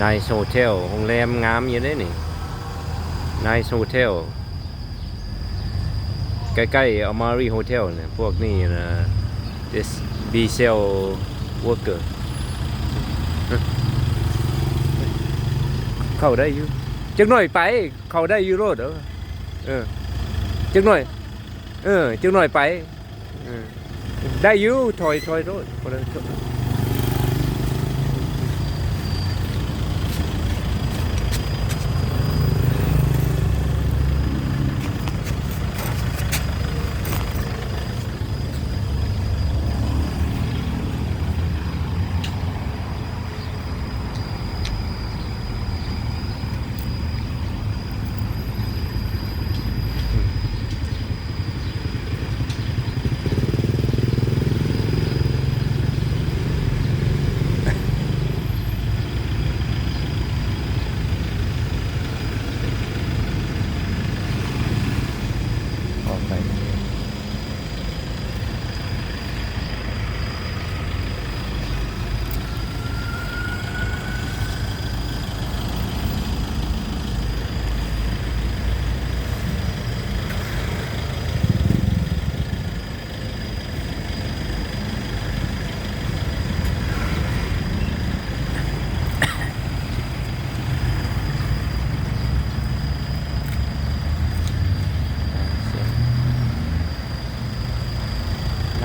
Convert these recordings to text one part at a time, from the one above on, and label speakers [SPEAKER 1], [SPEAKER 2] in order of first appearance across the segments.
[SPEAKER 1] Nice Hotel โรงแรมงามอยู่เด้นี่ Nice Hotel ใกล้ๆ Amari Hotel เนี่ยพวกนี้นะ this B-cell worker เข้าได้อยู่จักหน่อยไปเข้าได้อยู่โลดจักหน่อยจักหน่อยไปได้อยู่ถอยโลด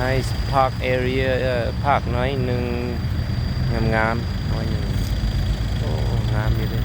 [SPEAKER 1] Nice park area ภาคน้อยนึงงามๆน้อยนึงโอ้งามอยู่เด้